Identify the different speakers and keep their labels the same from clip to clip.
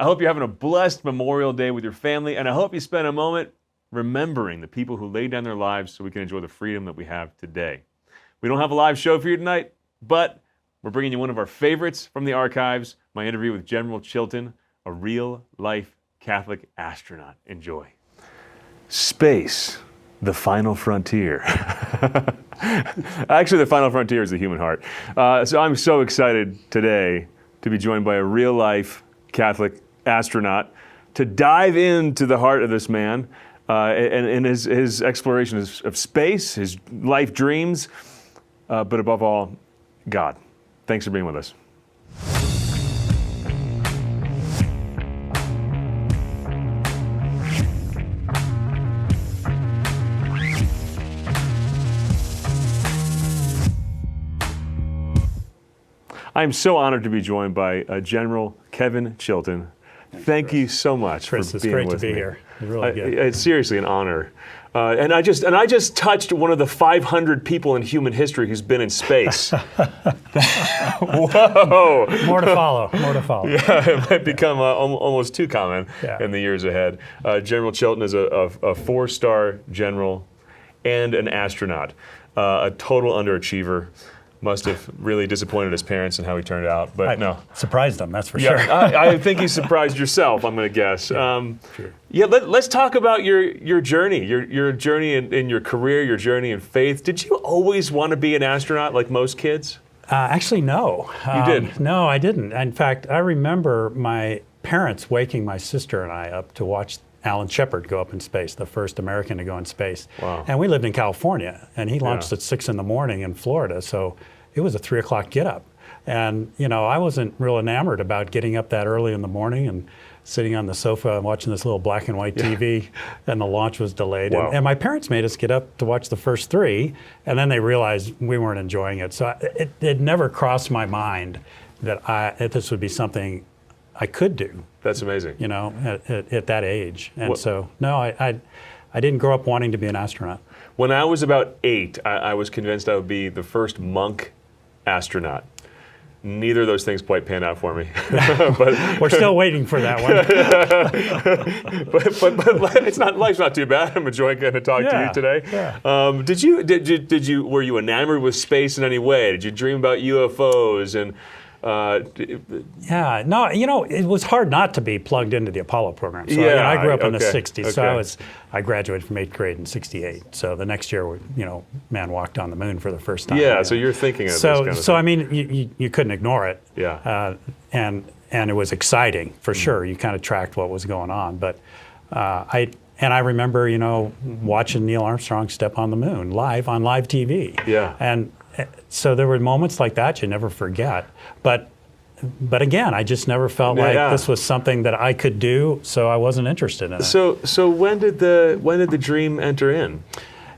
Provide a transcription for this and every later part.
Speaker 1: I hope you're having a blessed Memorial Day with your family, and I hope you spend a moment remembering the people who laid down their lives so we can enjoy the freedom that we have today. We don't have a live show for you tonight, but we're bringing you one of our favorites from the archives, my interview with General Chilton, a real-life Catholic astronaut. Enjoy. Space, the final frontier. Actually, the final frontier is the human heart. So I'm so excited today to be joined by a real-life Catholic astronaut to dive into the heart of this man and his exploration of space, his life dreams, but above all, God. Thanks for being with us. I'm so honored to be joined by General Kevin Chilton. Thank you so much for being with me.
Speaker 2: It's great to be here. It's really good.
Speaker 1: It's seriously an honor. And I just touched one of the 500 people in human history who's been in space. Whoa!
Speaker 2: More to follow. More to follow.
Speaker 1: Yeah, it might become almost too common in the years ahead. General Chilton is a 4-star general and an astronaut, a total underachiever. Must have really disappointed his parents in how he turned out, but no.
Speaker 2: Surprised them, that's for sure.
Speaker 1: I think you surprised yourself, I'm going to guess. Sure. Let's talk about your journey, your journey in your career, your journey in faith. Did you always want to be an astronaut like most kids?
Speaker 2: Actually, no.
Speaker 1: You did?
Speaker 2: No, I didn't. In fact, I remember my parents waking my sister and I up to watch Alan Shepard go up in space, the first American to go in space.
Speaker 1: Wow.
Speaker 2: And we lived in California, and he launched at 6 in the morning in Florida, so it was a 3 o'clock get up. And I wasn't real enamored about getting up that early in the morning and sitting on the sofa and watching this little black and white TV, and the launch was delayed.
Speaker 1: Wow.
Speaker 2: And my parents made us get up to watch the first 3, and then they realized we weren't enjoying it. So it never crossed my mind that this would be something I could do.
Speaker 1: That's amazing.
Speaker 2: At that age. And so, no, I didn't grow up wanting to be an astronaut.
Speaker 1: When I was about 8, I was convinced I would be the first monk astronaut. Neither of those things quite panned out for me.
Speaker 2: But we're still waiting for that one.
Speaker 1: but it's not. Life's not too bad. I'm enjoying getting to talk to you today.
Speaker 2: Yeah.
Speaker 1: Did you were you enamored with space in any way? Did you dream about UFOs and?
Speaker 2: Yeah, no, it was hard not to be plugged into the Apollo program. So I grew up in the 60s, so I graduated from 8th grade in 68. So the next year, man walked on the moon for the first time.
Speaker 1: Yeah, so you're thinking of this kind of thing.
Speaker 2: I mean, you couldn't ignore it.
Speaker 1: Yeah.
Speaker 2: And it was exciting, for sure. You kind of tracked what was going on. But I remember, watching Neil Armstrong step on the moon live on live TV.
Speaker 1: Yeah.
Speaker 2: And so there were moments like that you never forget. But again, I just never felt like this was something that I could do, so I wasn't interested in it.
Speaker 1: So when did the dream enter in?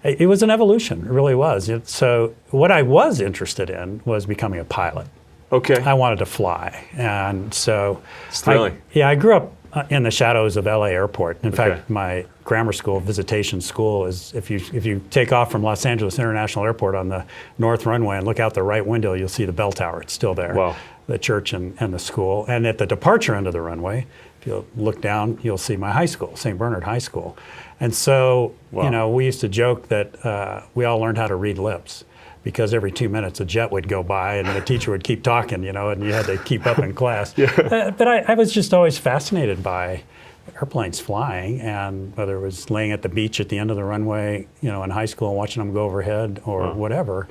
Speaker 2: It was an evolution, it really was. So what I was interested in was becoming a pilot.
Speaker 1: Okay.
Speaker 2: I wanted to fly, and so
Speaker 1: it's thrilling.
Speaker 2: I grew up in the shadows of LA Airport. In fact, my grammar school, visitation school, is if you take off from Los Angeles International Airport on the north runway and look out the right window, you'll see the bell tower. It's still there.
Speaker 1: Wow.
Speaker 2: The church and the school. And at the departure end of the runway, if you look down, you'll see my high school, St. Bernard High School. And so, we used to joke that we all learned how to read lips, because every 2 minutes a jet would go by and the teacher would keep talking, and you had to keep up in class. But I was just always fascinated by airplanes flying, and whether it was laying at the beach at the end of the runway, in high school and watching them go overhead or whatever,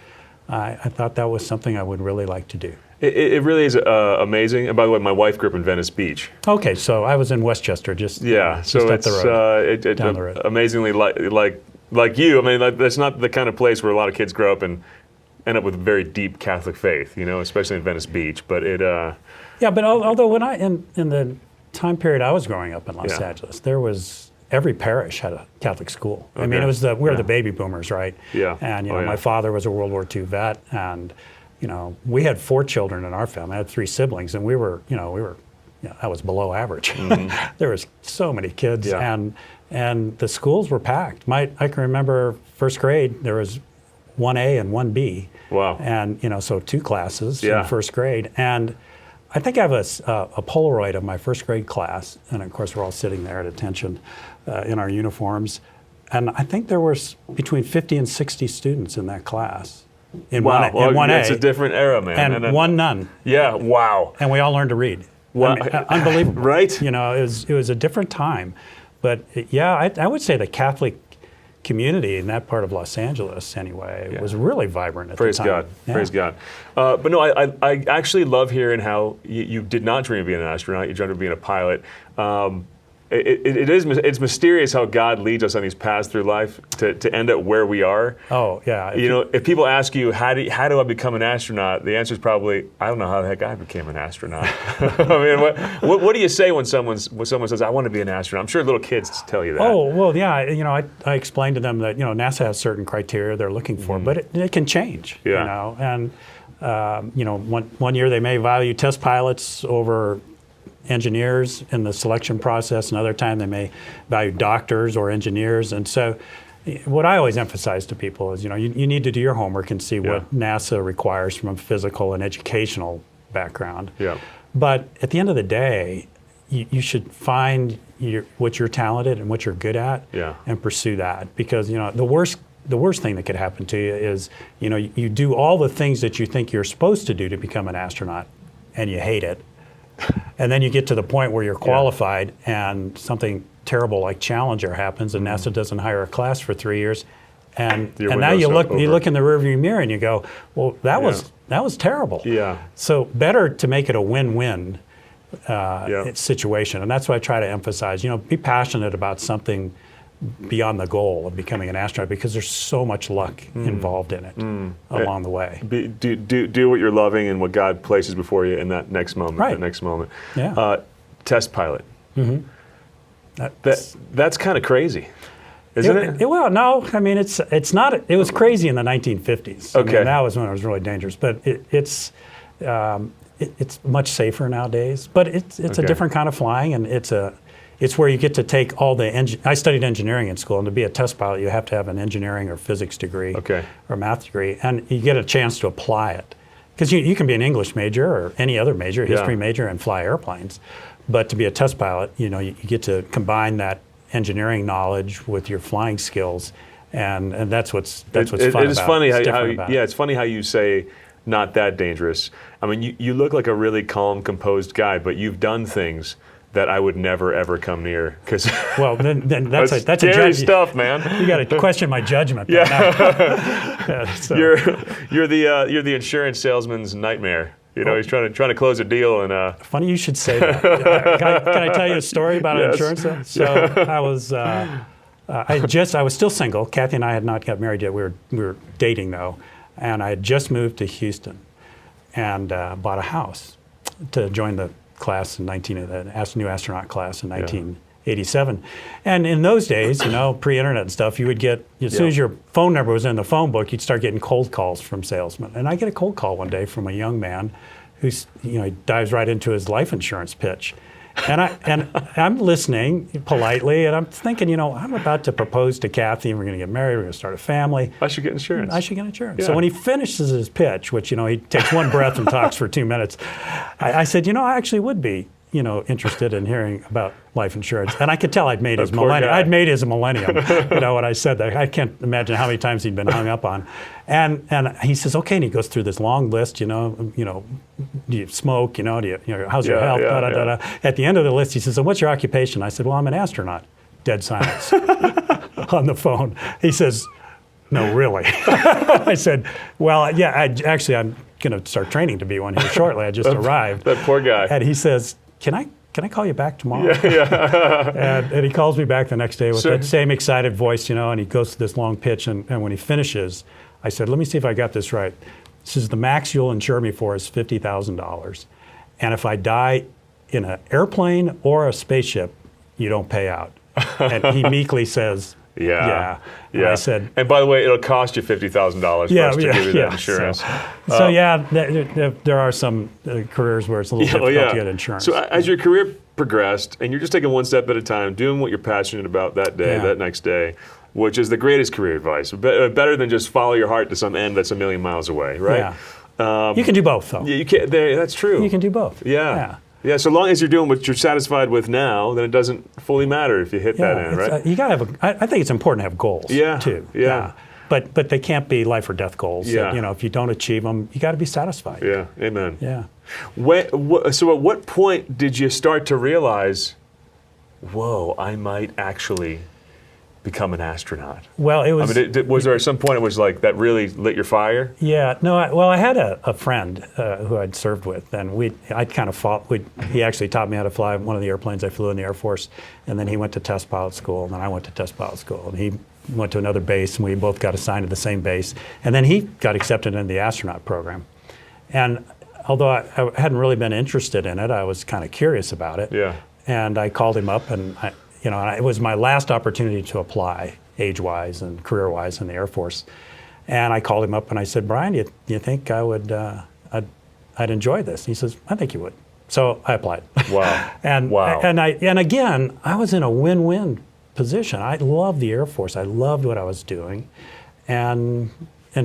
Speaker 2: I thought that was something I would really like to do.
Speaker 1: It really is amazing. And by the way, my wife grew up in Venice Beach.
Speaker 2: Okay, so I was in Westchester, just
Speaker 1: so
Speaker 2: it's
Speaker 1: up
Speaker 2: the road, down the road.
Speaker 1: Amazingly like you. I mean, that's not the kind of place where a lot of kids grow up and end up with very deep Catholic faith, especially in Venice Beach. But it.
Speaker 2: Yeah, but although when in the time period I was growing up in Los Angeles, there was every parish had a Catholic school. Okay. I mean, it was we were the baby boomers, right?
Speaker 1: Yeah.
Speaker 2: And my father was a World War II vet, and we had 4 children in our family. I had 3 siblings, and we were that was below average. Mm-hmm. There was so many kids, and the schools were packed. I can remember first grade there was 1A and 1B.
Speaker 1: Wow.
Speaker 2: And so 2 classes in first grade, and I think I have a Polaroid of my first grade class, and of course we're all sitting there at attention in our uniforms. And I think there were between 50 and 60 students in that class. In
Speaker 1: wow,
Speaker 2: in 1A.
Speaker 1: It's a different era, man.
Speaker 2: And one nun.
Speaker 1: Yeah, wow.
Speaker 2: And we all learned to read.
Speaker 1: Wow.
Speaker 2: I mean, unbelievable.
Speaker 1: Right?
Speaker 2: You know, it was a different time. But yeah, I would say the Catholic community in that part of Los Angeles, anyway, was really vibrant at the time.
Speaker 1: Praise God.
Speaker 2: Yeah.
Speaker 1: Praise God. But no, I actually love hearing how you did not dream of being an astronaut. You dreamed of being a pilot. It's mysterious how God leads us on these paths through life to end up where we are.
Speaker 2: Oh, yeah.
Speaker 1: You know, if people ask you, how do I become an astronaut? The answer is probably, I don't know how the heck I became an astronaut. I mean, what do you say when someone says, I want to be an astronaut? I'm sure little kids tell you that.
Speaker 2: Oh, well, yeah. You know, I explained to them that, you know, NASA has certain criteria they're looking for, but it can change, you know. And, you know, one year they may value test pilots over engineers in the selection process. Another time they may value doctors or engineers. And so what I always emphasize to people is, you know, you need to do your homework and see what NASA requires from a physical and educational background.
Speaker 1: Yeah.
Speaker 2: But at the end of the day, you should find what you're talented and what you're good at and pursue that. Because, you know, the worst thing that could happen to you is, you know, you do all the things that you think you're supposed to do to become an astronaut and you hate it. And then you get to the point where you're qualified and something terrible like Challenger happens and NASA doesn't hire a class for 3 years. And now you look in the rearview mirror and you go, well, that was terrible.
Speaker 1: Yeah.
Speaker 2: So better to make it a win-win situation. And that's what I try to emphasize. You know, be passionate about something beyond the goal of becoming an astronaut, because there's so much luck involved in it along the way.
Speaker 1: Do what you're loving and what God places before you in that next moment.
Speaker 2: Right.
Speaker 1: That next moment.
Speaker 2: Yeah.
Speaker 1: Test pilot. That's kind of crazy, isn't it?
Speaker 2: Well, no. I mean, it's not. It was crazy in the 1950s.
Speaker 1: Okay.
Speaker 2: I mean, that was when it was really dangerous. But it's much safer nowadays. But it's a different kind of flying, and it's where you get to take all the I studied engineering in school, and to be a test pilot, you have to have an engineering or physics degree or math degree, and you get a chance to apply it. Because you can be an English major or any other major, history major, and fly airplanes. But to be a test pilot, you know, you get to combine that engineering knowledge with your flying skills, and that's what's fun about it.
Speaker 1: It's funny it's funny how you say not that dangerous. I mean, you look like a really calm, composed guy, but you've done things that I would never ever come near.
Speaker 2: Well, then that's
Speaker 1: scary stuff, man.
Speaker 2: You got to question my judgment.
Speaker 1: So. You're the insurance salesman's nightmare. You know, he's trying to close a deal, and
Speaker 2: funny you should say that. Can I tell you a story about an insurance? So I was I was still single. Kathy and I had not got married yet. We were dating though, and I had just moved to Houston, and bought a house to join the class in new astronaut class in 1987. And in those days, you know, pre-internet and stuff, you would get, as soon as your phone number was in the phone book, you'd start getting cold calls from salesmen. And I get a cold call one day from a young man who's, you know, he dives right into his life insurance pitch. And I'm listening politely, and I'm thinking, you know, I'm about to propose to Kathy, and we're going to get married, we're going to start a family.
Speaker 1: I should get insurance.
Speaker 2: Yeah. So when he finishes his pitch, which, you know, he takes one breath and talks for 2 minutes, I said, you know, I actually would be, you know, interested in hearing about life insurance. And I could tell I'd made his millennium. I'd made his millennium, you know, when I said that. I can't imagine how many times he'd been hung up on. And he says, okay, and he goes through this long list, you know, do you smoke, you know, how's your health, At the end of the list, he says, so what's your occupation? I said, well, I'm an astronaut. Dead silence on the phone. He says, no, really? I said, well, yeah, I'm going to start training to be one here shortly. I just arrived.
Speaker 1: That poor guy.
Speaker 2: And he says, can I call you back tomorrow? And he calls me back the next day with that same excited voice, you know, and he goes through this long pitch, and when he finishes, I said, let me see if I got this right. He says, the max you'll insure me for is $50,000. And if I die in an airplane or a spaceship, you don't pay out. And he meekly says, yeah.
Speaker 1: And
Speaker 2: I said,
Speaker 1: and by the way, it'll cost you $50,000 for us to give you that insurance.
Speaker 2: There are some careers where it's a little difficult to get insurance.
Speaker 1: So as your career progressed, and you're just taking one step at a time, doing what you're passionate about that day, that next day, which is the greatest career advice. Better than just follow your heart to some end that's a million miles away, right?
Speaker 2: You can do both, though.
Speaker 1: Yeah, you can. That's true.
Speaker 2: You can do both.
Speaker 1: Yeah. Yeah, so long as you're doing what you're satisfied with now, then it doesn't fully matter if you hit that end, right?
Speaker 2: You gotta have. I think it's important to have goals. Too.
Speaker 1: Yeah.
Speaker 2: But they can't be life or death goals.
Speaker 1: Yeah.
Speaker 2: If you don't achieve them, you got to be satisfied.
Speaker 1: Yeah. Amen.
Speaker 2: Yeah.
Speaker 1: So at what point did you start to realize, whoa, I might actually become an astronaut?
Speaker 2: Well, it was.
Speaker 1: I mean, was there at some point it was like that really lit your fire?
Speaker 2: Yeah. No. I had a friend who I'd served with, and I'd kind of fought. He actually taught me how to fly one of the airplanes I flew in the Air Force, and then he went to test pilot school, and then I went to test pilot school, and he went to another base, and we both got assigned to the same base, and then he got accepted into the astronaut program, and although I hadn't really been interested in it, I was kind of curious about it.
Speaker 1: Yeah. And
Speaker 2: I called him up, and it was my last opportunity to apply, age-wise and career-wise, in the Air Force. And I called him up and I said, Brian, do you think I would, I'd enjoy this? He says, I think you would. So I applied.
Speaker 1: Wow.
Speaker 2: And again, I was in a win-win position. I loved the Air Force. I loved what I was doing. And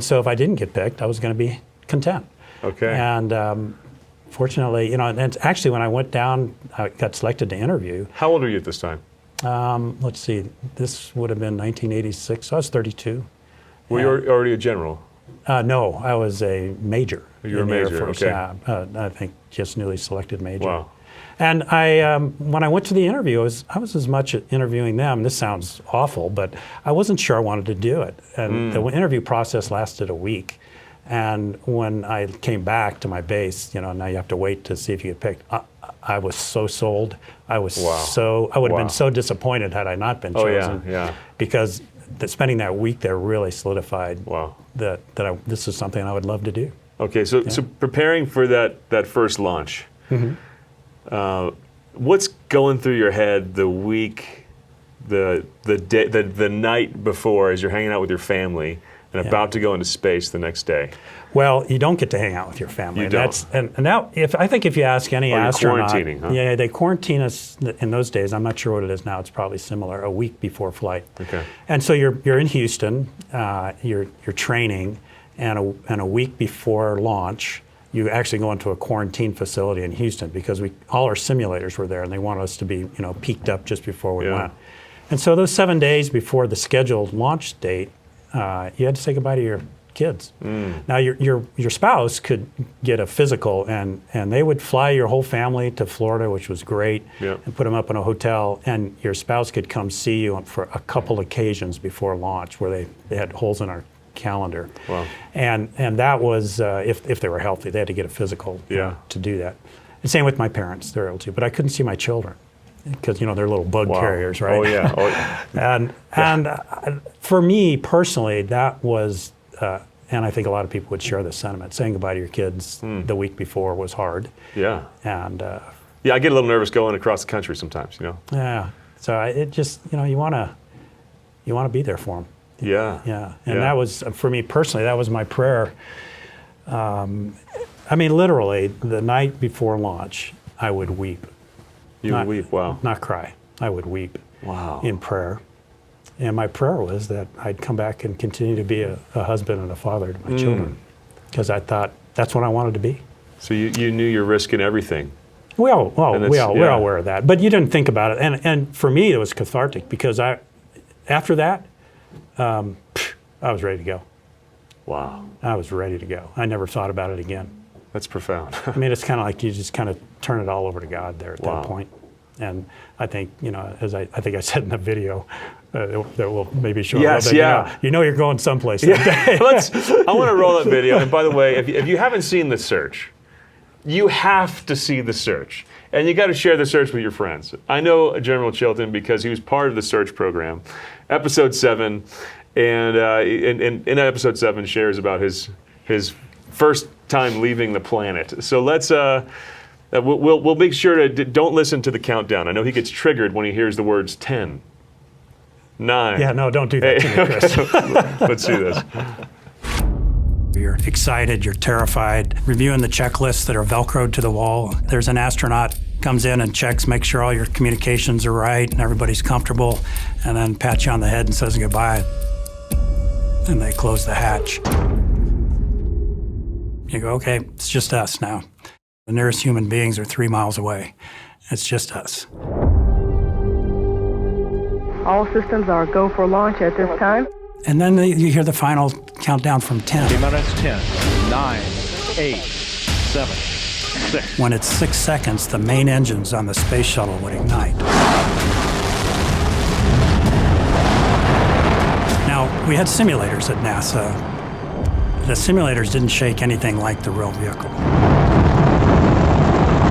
Speaker 2: so if I didn't get picked, I was going to be content.
Speaker 1: Okay.
Speaker 2: And fortunately, and actually when I went down, I got selected to interview.
Speaker 1: How old are you at this time?
Speaker 2: Let's see, this would have been 1986. I was 32.
Speaker 1: Were you already a general?
Speaker 2: No, I was a major.
Speaker 1: You were a major,
Speaker 2: Air Force.
Speaker 1: okay.
Speaker 2: Yeah, I think just newly selected major.
Speaker 1: Wow.
Speaker 2: And I, when I went to the interview, I was as much interviewing them. This sounds awful, but I wasn't sure I wanted to do it. And the interview process lasted a week. And when I came back to my base, now you have to wait to see if you get picked. I was so sold. I was I would have been so disappointed had I not been chosen.
Speaker 1: Oh, yeah.
Speaker 2: Because spending that week there really solidified that this is something I would love to do.
Speaker 1: Okay, so preparing for that first launch, what's going through your head the week, the day, the night before as you're hanging out with your family and about to go into space the next day?
Speaker 2: Well, you don't get to hang out with your family.
Speaker 1: You don't.
Speaker 2: And now, I think if you ask any astronaut,
Speaker 1: you're quarantining, huh?
Speaker 2: Yeah, they quarantine us in those days. I'm not sure what it is now. It's probably similar. A week before flight.
Speaker 1: Okay.
Speaker 2: And so you're in Houston. You're training, and a week before launch, you actually go into a quarantine facility in Houston because all our simulators were there, and they wanted us to be peaked up just before we went. And so those 7 days before the scheduled launch date, you had to say goodbye to your kids. Now your spouse could get a physical, and they would fly your whole family to Florida, which was great, and put them up in a hotel, and your spouse could come see you for a couple occasions before launch where they had holes in our calendar.
Speaker 1: Wow.
Speaker 2: And that was if they were healthy, they had to get a physical to do that. And same with my parents, they're able to, but I couldn't see my children because they're little bug carriers, right?
Speaker 1: Oh yeah.
Speaker 2: And for me personally, that was, and I think a lot of people would share this sentiment, saying goodbye to your kids the week before was hard.
Speaker 1: Yeah.
Speaker 2: And
Speaker 1: I get a little nervous going across the country sometimes,
Speaker 2: Yeah. So it just, you want to be there for them.
Speaker 1: Yeah.
Speaker 2: Yeah. And that was, for me personally, that was my prayer. Literally, the night before launch, I would weep.
Speaker 1: You would weep, wow.
Speaker 2: Not cry. I would weep.
Speaker 1: Wow.
Speaker 2: In prayer. And my prayer was that I'd come back and continue to be a husband and a father to my children. Because I thought that's what I wanted to be.
Speaker 1: So you knew you're risking everything.
Speaker 2: We're all aware of that. But you didn't think about it. And for me, it was cathartic because after that, I was ready to go.
Speaker 1: Wow.
Speaker 2: I was ready to go. I never thought about it again.
Speaker 1: That's profound.
Speaker 2: It's kind of like you just kind of turn it all over to God there at that point. And I think, as I think I said in the video that will maybe show
Speaker 1: yes,
Speaker 2: you're going someplace.
Speaker 1: I want to roll that video. And by the way, if you haven't seen The Search, you have to see The Search. And you got to share The Search with your friends. I know General Chilton because he was part of the Search program, episode 7, and in episode 7 shares about his first time leaving the planet. So let's we'll make sure to don't listen to the countdown. I know he gets triggered when he hears the words 10, 9.
Speaker 2: Yeah, no, don't do that to me, Chris.
Speaker 1: Let's see this.
Speaker 2: You're excited, you're terrified, reviewing the checklists that are Velcroed to the wall. There's an astronaut comes in and checks, makes sure all your communications are right and everybody's comfortable, and then pats you on the head and says goodbye. And they close the hatch. You go, okay, it's just us now. The nearest human beings are 3 miles away. It's just us.
Speaker 3: All systems are go for launch at this time.
Speaker 2: And then you hear the final countdown from 10.
Speaker 4: T-minus 10, 9, 8, 7, 6.
Speaker 2: When it's 6 seconds, the main engines on the space shuttle would ignite. Now, we had simulators at NASA. The simulators didn't shake anything like the real vehicle.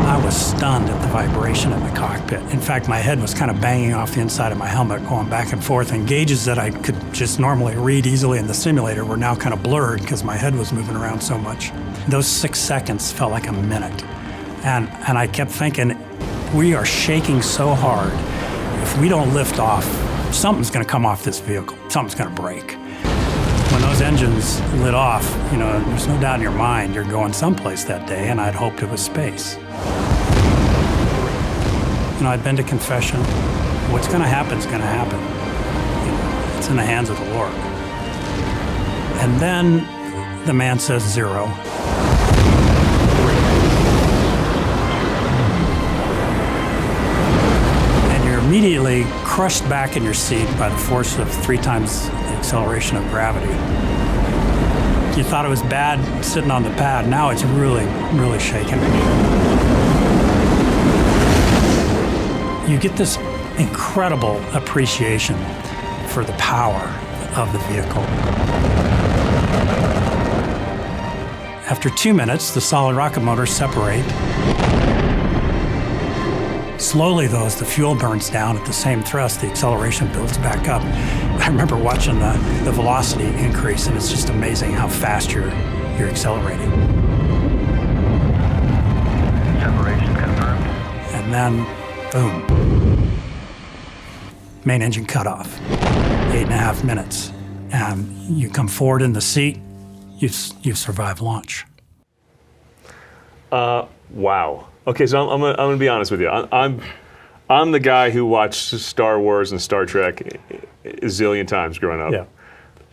Speaker 2: I was stunned at the vibration in the cockpit. In fact, my head was kind of banging off the inside of my helmet, going back and forth, and gauges that I could just normally read easily in the simulator were now kind of blurred because my head was moving around so much. Those 6 seconds felt like a minute. And I kept thinking, we are shaking so hard. If we don't lift off, something's going to come off this vehicle. Something's going to break. When those engines lit off, there's no doubt in your mind you're going someplace that day, and I'd hoped it was space. I'd been to confession. What's going to happen is going to happen. It's in the hands of the Lord. And then the man says 0. And you're immediately crushed back in your seat by the force of 3 times the acceleration of gravity. You thought it was bad sitting on the pad. Now it's really, really shaking. You get this incredible appreciation for the power of the vehicle. After 2 minutes, the solid rocket motors separate. Slowly, though, as the fuel burns down at the same thrust, the acceleration builds back up. I remember watching the velocity increase, and it's just amazing how fast you're accelerating.
Speaker 4: Separation confirmed.
Speaker 2: And then, boom. Main engine cut off. 8.5 minutes. And you come forward in the seat, you've survived launch.
Speaker 1: Wow. Okay, so I'm gonna be honest with you. I'm the guy who watched Star Wars and Star Trek a zillion times growing up.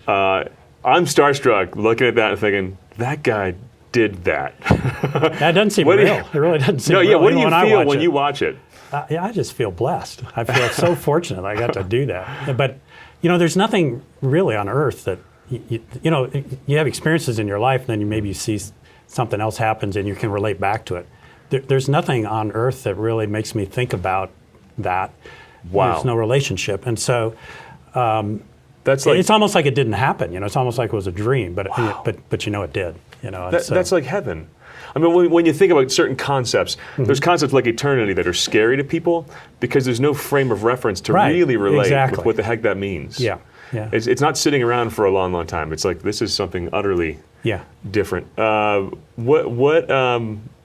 Speaker 2: Yeah.
Speaker 1: I'm starstruck looking at that and thinking, that guy did that.
Speaker 2: That doesn't seem real. It really doesn't seem real.
Speaker 1: Yeah, what do you
Speaker 2: Even when
Speaker 1: feel when you watch it?
Speaker 2: I just feel blessed. I feel so fortunate I got to do that. But, there's nothing really on Earth that, you have experiences in your life, and then you see something else happens and you can relate back to it. There's nothing on Earth that really makes me think about that.
Speaker 1: Wow.
Speaker 2: There's no relationship. And so
Speaker 1: that's like,
Speaker 2: it's almost like it didn't happen. It's almost like it was a dream, but
Speaker 1: wow.
Speaker 2: but it did.
Speaker 1: That's like heaven. I mean, when you think about certain concepts, there's concepts like eternity that are scary to people because there's no frame of reference to really relate with what the heck that means.
Speaker 2: Yeah.
Speaker 1: It's not sitting around for a long, long time. It's like this is something utterly different. I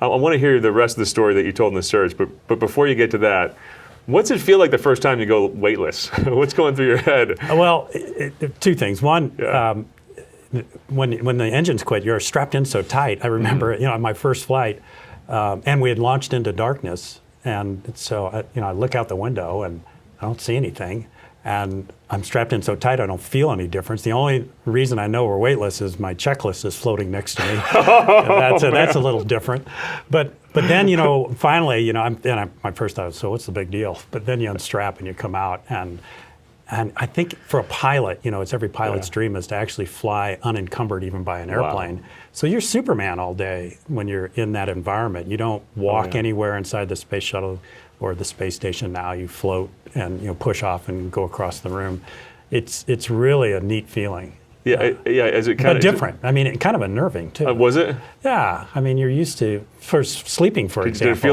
Speaker 1: want to hear the rest of the story that you told in the search, but before you get to that, what's it feel like the first time you go weightless? What's going through your head?
Speaker 2: Well, 2 things. One, when the engines quit, you're strapped in so tight. I remember, on my first flight, and we had launched into darkness, and so I look out the window and I don't see anything, and I'm strapped in so tight I don't feel any difference. The only reason I know we're weightless is my checklist is floating next to me. That's a little different, but then finally my first thought was, so what's the big deal? But then you unstrap and you come out, and I think for a pilot, it's every pilot's dream is to actually fly unencumbered even by an airplane. Wow. So you're Superman all day when you're in that environment. You don't walk anywhere inside the space shuttle or the space station now. You float and push off and go across the room. It's really a neat feeling.
Speaker 1: Yeah, Is it kind
Speaker 2: but different. I mean, kind of unnerving too.
Speaker 1: Was it?
Speaker 2: Yeah. I mean, you're used to sleeping, for example.
Speaker 1: Did it feel